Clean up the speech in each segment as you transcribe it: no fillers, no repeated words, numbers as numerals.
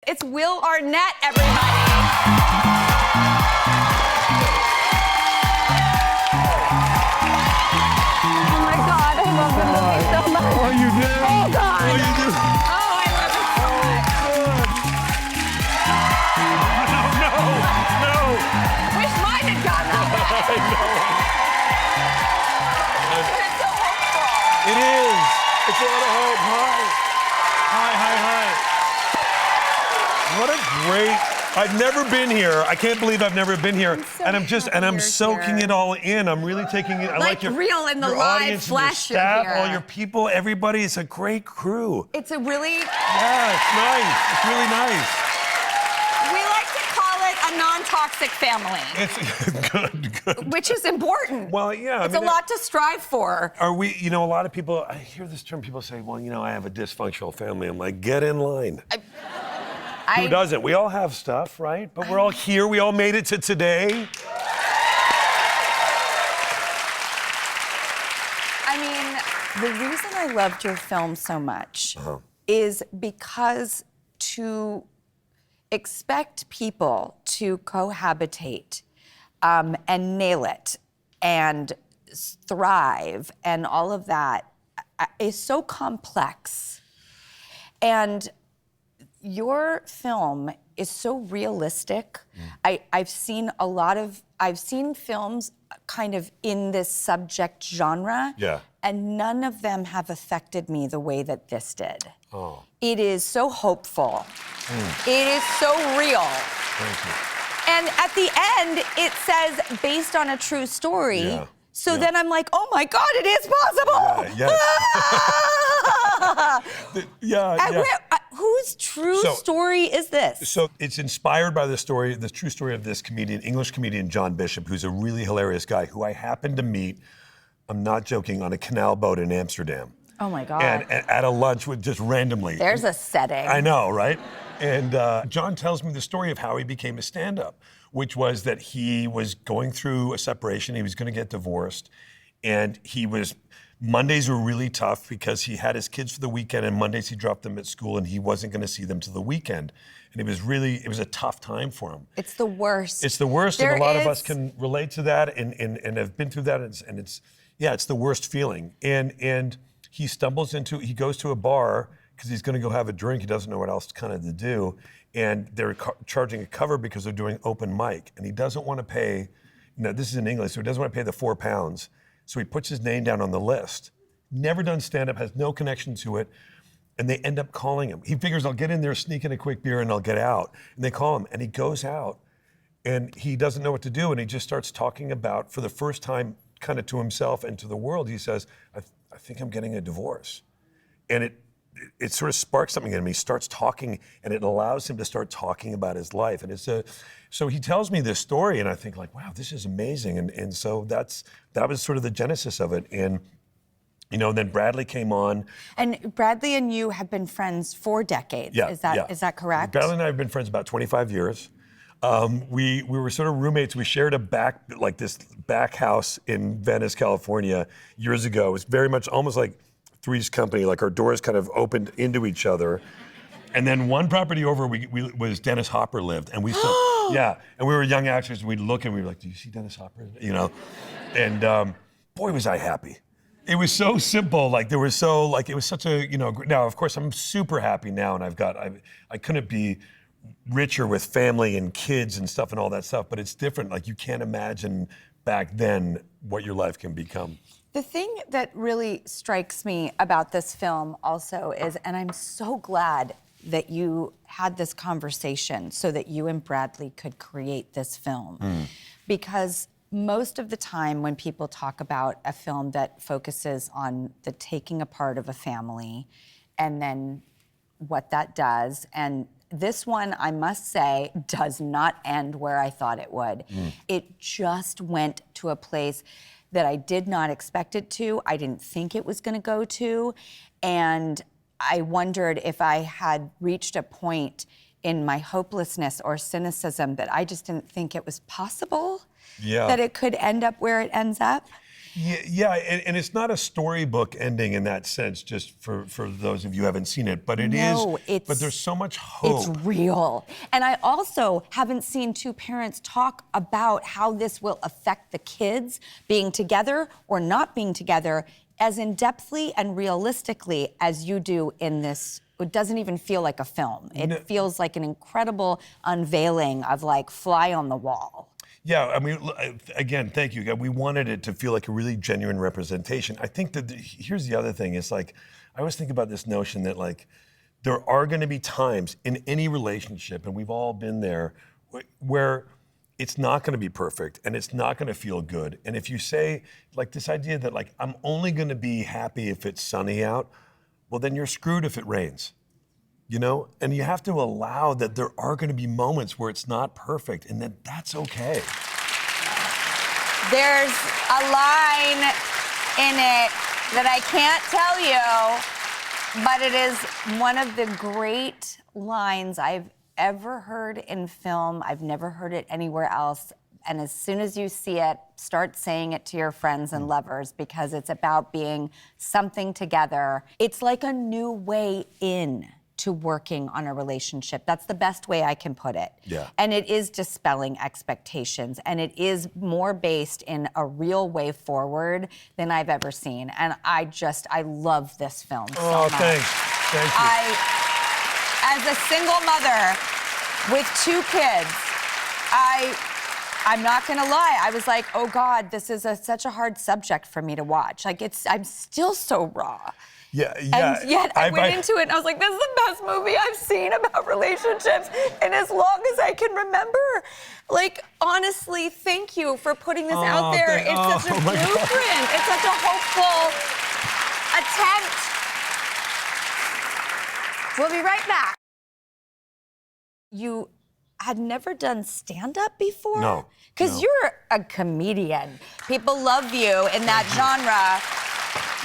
It's Will Arnett, everybody. Oh my God, I love the movie so much. Oh, you do? Oh God. Oh, you do? Oh, I love it so much. No. Wish mine had gone that way. I know. But it's so hopeful. It is. It's a lot of hope. Hi. What a great. I've never been here. I can't believe I've never been here. I'm soaking it all in. I'm really taking it. I Like your real in the your live audience flesh and your staff, here. all your people, everybody. It's a great crew. It's a really, Yeah, it's nice. It's really nice. we like to call it a non-toxic family, It's good. which is important. Well, yeah. It's a lot to strive for. Are we, a lot of people, I hear this term, people say, well, I have a dysfunctional family. I'm like, get in line. Who doesn't? We all have stuff, right? But we're all here. We all made it to today. I mean, the reason I loved your film so much is because to expect people to cohabitate and nail it and thrive and all of that is so complex. And your film is so realistic. I've seen films kind of in this subject genre. Yeah. And none of them have affected me the way that this did. Oh. It is so hopeful. It is so real. Thank you. And at the end, it says based on a true story. Yeah. So then I'm like, oh my God, it is possible. Yeah. Whose true story is this? So it's inspired by the true story of this English comedian, John Bishop, who's a really hilarious guy who I happened to meet, I'm not joking, on a canal boat in Amsterdam. Oh my God. And at a lunch with just randomly. There's a setting. I know, right? And John tells me the story of how he became a stand-up, which was that he was going through a separation. He was going to get divorced. And Mondays were really tough because he had his kids for the weekend, and Mondays he dropped them at school, and he wasn't going to see them till the weekend. And it was a tough time for him. It's the worst. It's the worst, and a lot of us can relate to that and have been through that, and it's the worst feeling. And he goes to a bar because he's going to go have a drink. He doesn't know what else kind of to do. And they're charging a cover because they're doing open mic. And he doesn't want to pay, this is in English, so he doesn't want to pay the £4. So he puts his name down on the list. Never done stand-up, has no connection to it. And they end up calling him. He figures, I'll get in there, sneak in a quick beer, and I'll get out. And they call him, and he goes out. And he doesn't know what to do. And he just starts talking about, for the first time, kind of to himself and to the world, he says, I think I'm getting a divorce. And it sort of sparks something in him. He starts talking, and it allows him to start talking about his life. And so he tells me this story, and I think like, wow, this is amazing. And so that was sort of the genesis of it. And then Bradley came on. And Bradley and you have been friends for decades. Yeah, Is that correct? Bradley and I have been friends about 25 years. We were sort of roommates. We shared this back house in Venice, California years ago. It was very much almost like Three's Company, like our doors kind of opened into each other. And then one property over was Dennis Hopper lived, and we and we were young actors. We'd look and we'd be like, "Do you see Dennis Hopper?" And boy, was I happy. It was so simple. It was such a Now, of course, I'm super happy now, and I couldn't be richer with family and kids and stuff and all that stuff. But it's different. You can't imagine back then what your life can become. The thing that really strikes me about this film also is, and I'm so glad that you had this conversation so that you and Bradley could create this film. Because most of the time when people talk about a film that focuses on the taking apart of a family and then what that does, and this one, I must say, does not end where I thought it would. It just went to a place that I did not expect it to. I didn't think it was going to go to. And I wondered if I had reached a point in my hopelessness or cynicism that I just didn't think it was possible that it could end up where it ends up. Yeah, and it's not a storybook ending in that sense, just for those of you who haven't seen it, but it is. But there's so much hope. It's real. And I also haven't seen two parents talk about how this will affect the kids being together or not being together as in-depthly and realistically as you do in this. It doesn't even feel like a film. It feels like an incredible unveiling of like fly on the wall. Yeah, I mean, again, thank you. We wanted it to feel like a really genuine representation. I think that here's the other thing is like, I always think about this notion that like, there are gonna be times in any relationship, and we've all been there, where it's not gonna be perfect and it's not gonna feel good. And if you say, like this idea that like, I'm only gonna be happy if it's sunny out, well then you're screwed if it rains. You know, and you have to allow that there are going to be moments where it's not perfect, and that's okay. There's a line in it that I can't tell you, but it is one of the great lines I've ever heard in film. I've never heard it anywhere else. And as soon as you see it, start saying it to your friends and lovers, because it's about being something together. It's like a new way in to working on a relationship. That's the best way I can put it. Yeah. And it is dispelling expectations, and it is more based in a real way forward than I've ever seen. And I love this film so much. Thanks. Thank you. As a single mother with 2 kids, I'm not gonna lie, I was like, oh God, this is such a hard subject for me to watch. Like I'm still so raw. Yeah. And yet I went into it and I was like, this is the best movie I've seen about relationships in as long as I can remember. Like, honestly, thank you for putting this out there. It's such a blueprint. It's such a hopeful attempt. We'll be right back. You had never done stand-up before? No. Because you're a comedian. People love you in that genre.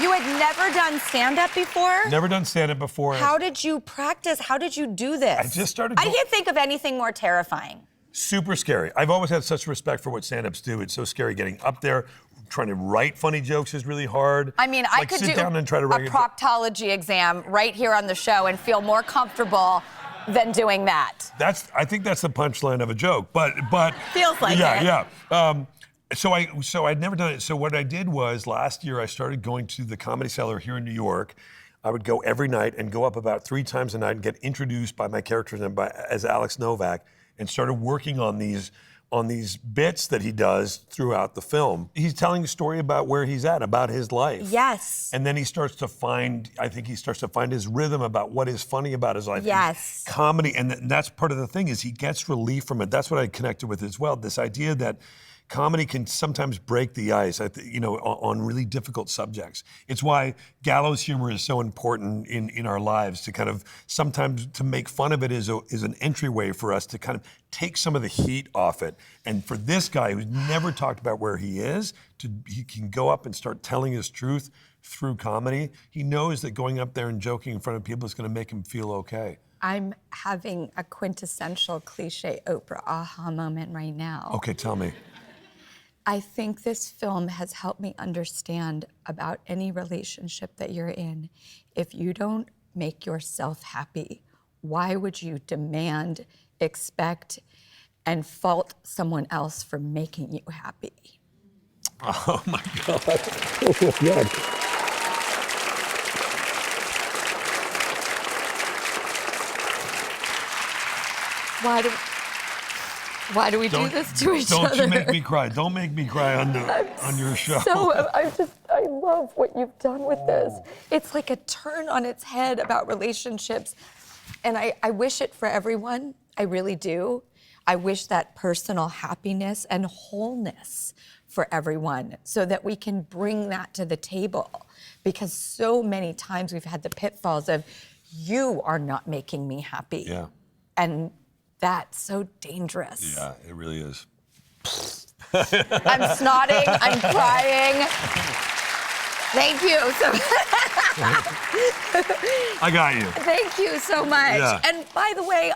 You had never done stand-up before? Never done stand-up before. How did you practice? How did you do this? I just started. I can't think of anything more terrifying. Super scary. I've always had such respect for what stand-ups do. It's so scary getting up there. Trying to write funny jokes is really hard. I mean, I could sit down and try to write a proctology exam right here on the show and feel more comfortable than doing that. I think that's the punchline of a joke, but feels like it. Yeah. So I'd never done it. So what I did was last year I started going to the Comedy Cellar here in New York. I would go every night and go up about 3 times a night and get introduced by my characters and as Alex Novak, and started working on these bits that he does throughout the film. He's telling a story about where he's at, about his life. Yes. And then he starts to find his rhythm about what is funny about his life. Yes. And comedy, and that's part of the thing is he gets relief from it. That's what I connected with as well. This idea that comedy can sometimes break the ice, on really difficult subjects. It's why gallows humor is so important in our lives, to kind of sometimes to make fun of it is an entryway for us to kind of take some of the heat off it. And for this guy who's never talked about where he is, he can go up and start telling his truth through comedy. He knows that going up there and joking in front of people is going to make him feel okay. I'm having a quintessential cliche Oprah aha moment right now. Okay, tell me. I think this film has helped me understand about any relationship that you're in. If you don't make yourself happy, why would you demand, expect, and fault someone else for making you happy? Oh my God. Oh my God. Why do we do this to each other? Don't you make me cry. Don't make me cry on your show. I love what you've done with this. It's like a turn on its head about relationships. And I wish it for everyone. I really do. I wish that personal happiness and wholeness for everyone so that we can bring that to the table. Because so many times we've had the pitfalls of, you are not making me happy. Yeah. And that's so dangerous. Yeah, it really is. I'm snotting, I'm crying. Thank you. I got you. Thank you so much. Yeah. And by the way,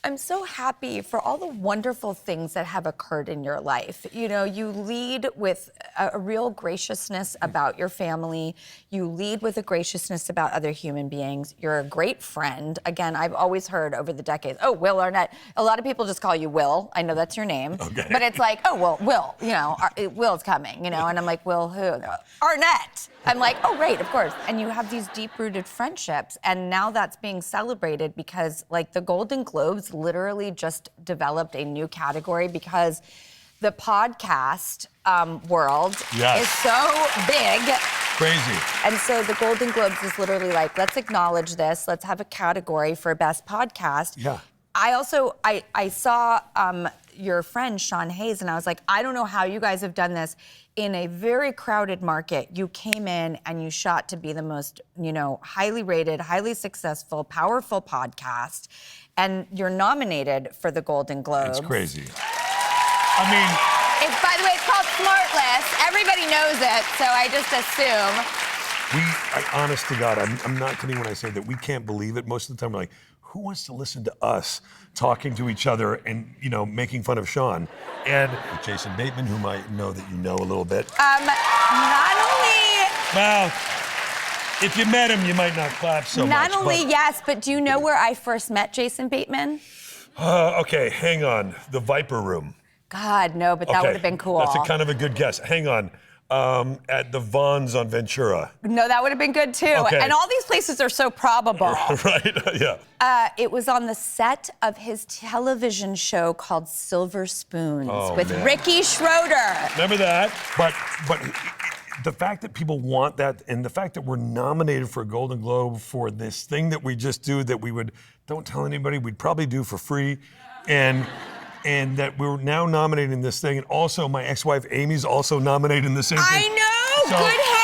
I'm I'm so happy for all the wonderful things that have occurred in your life. You know, you lead with a real graciousness about your family. You lead with a graciousness about other human beings. You're a great friend. Again, I've always heard over the decades, oh, Will Arnett. A lot of people just call you Will. I know that's your name. Okay. But it's like, oh, well, Will, you know, Will's coming, you know, and I'm like, Will who? Arnett. I'm like, oh, right, of course. And you have these deep-rooted friendships, and now that's being celebrated because, like, the Golden Globes literally just developed a new category because the podcast world is so big. Crazy. And so the Golden Globes is literally like, let's acknowledge this. Let's have a category for best podcast. Yeah. I also, I saw your friend, Sean Hayes, and I was like, I don't know how you guys have done this. In a very crowded market, you came in and you shot to be the most, you know, highly rated, highly successful, powerful podcast, and you're nominated for the Golden Globes. It's crazy. I mean... It's, by the way, it's called Smartless. Everybody knows it, so I just assume. Honest to God, I'm not kidding when I say that we can't believe it. Most of the time we're like, who wants to listen to us talking to each other and, you know, making fun of Sean? And Jason Bateman, whom I know that you know a little bit. Not only... Well, if you met him, you might not clap so much. Not only, yes, but do you know where I first met Jason Bateman? Okay, hang on. The Viper Room. God, no, but that would have been cool. That's a kind of a good guess. Hang on. At the Vons on Ventura. No, that would have been good too. Okay. And all these places are so probable. Right, yeah. It was on the set of his television show called Silver Spoons with Ricky Schroeder. Remember that? But the fact that people want that, and the fact that we're nominated for a Golden Globe for this thing that we just do that we don't tell anybody, we'd probably do for free, and that we're now nominating this thing, and also my ex-wife Amy's also nominated in the same thing. I know, So, good hang.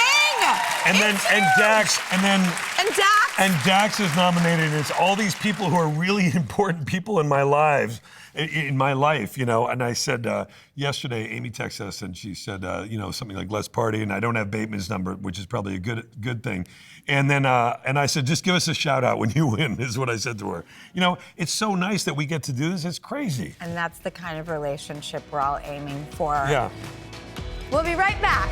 And Dax is nominated, and it's all these people who are really important people in my life, you know. And I said yesterday, Amy texted us, and she said, you know, something like "Let's party," and I don't have Bateman's number, which is probably a good thing. And then and I said, just give us a shout out when you win, is what I said to her. You know, it's so nice that we get to do this. It's crazy. And that's the kind of relationship we're all aiming for. Yeah. We'll be right back.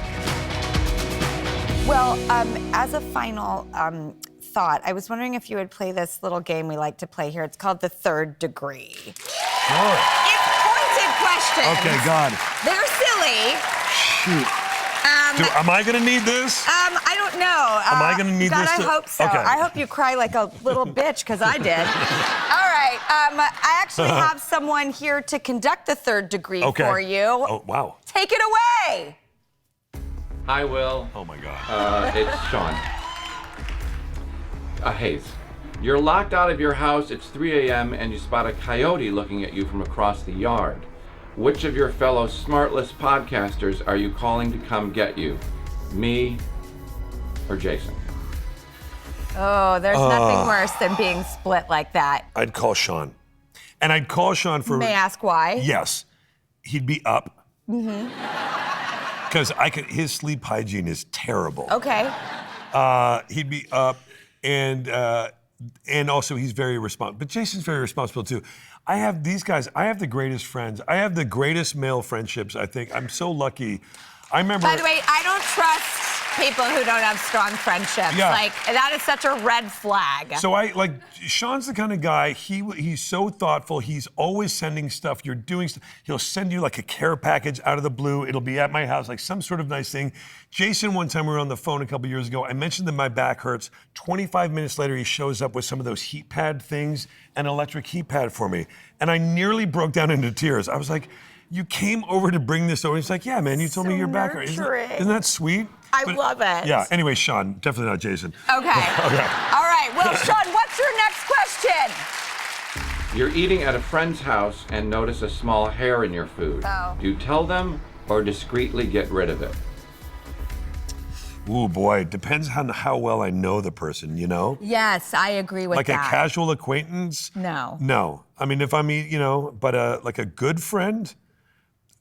Well, as a final thought, I was wondering if you would play this little game we like to play here. It's called The Third Degree. Sure. It's pointed questions. Okay, God. They're silly. Shoot. Am I gonna need this? I don't know. Am I gonna need God, this? I hope so. Okay. I hope you cry like a little bitch, because I did. All right. I actually have someone here to conduct the third degree for you. Oh, wow. Take it away. Hi, Will. Oh, my God. It's Sean. Hayes, you're locked out of your house. It's 3 a.m. and you spot a coyote looking at you from across the yard. Which of your fellow Smartless podcasters are you calling to come get you? Me or Jason? Oh, there's nothing worse than being split like that. I'd call Sean. And I'd call Sean for... May I ask why? Yes. He'd be up. Mm-hmm. Because his sleep hygiene is terrible. Okay. He'd be up, and also he's very responsible. But Jason's very responsible too. I have these guys. I have the greatest friends. I have the greatest male friendships. I think I'm so lucky. I remember. By the way, I don't trust people who don't have strong friendships. Yeah. Like, that is such a red flag. So Sean's the kind of guy, he's so thoughtful. He's always sending stuff. You're doing stuff. He'll send you like a care package out of the blue. It'll be at my house, like some sort of nice thing. Jason, one time we were on the phone a couple years ago. I mentioned that my back hurts. 25 minutes later, he shows up with some of those heat pad things, an electric heat pad for me. And I nearly broke down into tears. I was like, you came over to bring this over? He's like, yeah, man, you told me your back hurt. Isn't that sweet? I love it. Yeah, anyway, Sean, definitely not Jason. Okay. Okay. All right, well, Sean, what's your next question? You're eating at a friend's house and notice a small hair in your food. Oh. Do you tell them or discreetly get rid of it? Ooh, boy, depends on how well I know the person, you know? Yes, I agree with like that. a casual acquaintance? No. No. I mean, if I meet, you know, but like a good friend,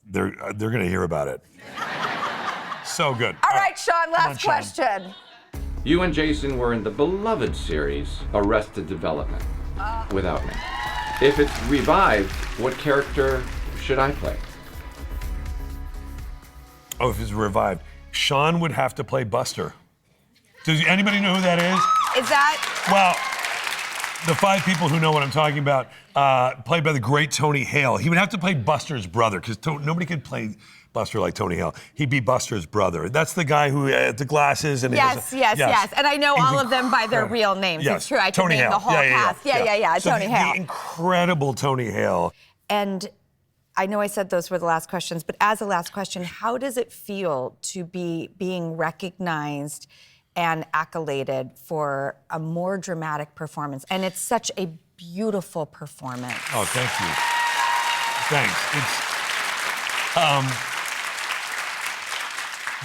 they're gonna hear about it. So good. All right, Sean, last Sean. question. You and Jason were in the beloved series Arrested Development without me. If it's revived, what character should I play? Oh, if it's revived, Sean would have to play Buster. Does anybody know who that is? Is that? Well, the 5 people who know what I'm talking about, played by the great Tony Hale. He would have to play Buster's brother, because nobody could play Buster like Tony Hale. He'd be Buster's brother. That's the guy who had the glasses and Yes. And I know all of them by their real names. Yes. It's true. I can Tony name Hale. the whole cast. Yeah. So Tony Hale. The incredible Tony Hale. And I know I said those were the last questions, but as a last question, how does it feel to be being recognized and accoladed for a more dramatic performance? And it's such a beautiful performance. Oh, thank you. Thanks.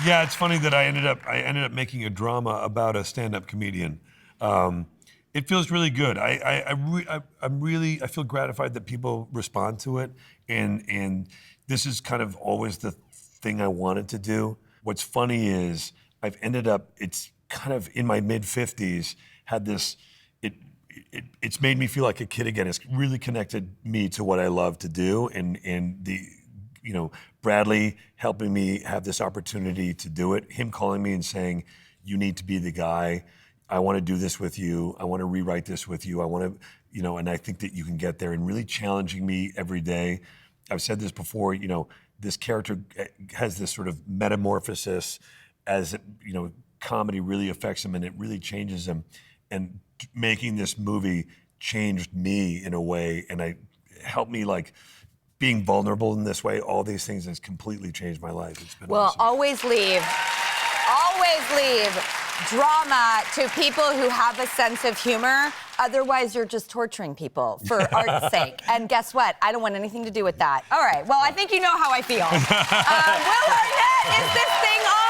Yeah, it's funny that I ended up making a drama about a stand-up comedian. It feels really good. I feel gratified that people respond to it, and this is kind of always the thing I wanted to do. What's funny is I've ended up, it's kind of in my mid-50s, had this, it's made me feel like a kid again. It's really connected me to what I love to do, and the, you know, Bradley helping me have this opportunity to do it, him calling me and saying, you need to be the guy, I want to do this with you, I want to rewrite this with you, I want to, you know, and I think that you can get there, and really challenging me every day. I've said this before, you know, this character has this sort of metamorphosis as, you know, comedy really affects him and it really changes him. And making this movie changed me in a way, and I helped me, like, being vulnerable in this way, all these things has completely changed my life. It's been awesome. Always leave drama to people who have a sense of humor. Otherwise, you're just torturing people for art's sake. And guess what? I don't want anything to do with that. All right, well, I think you know how I feel. Will Arnett, is this thing on?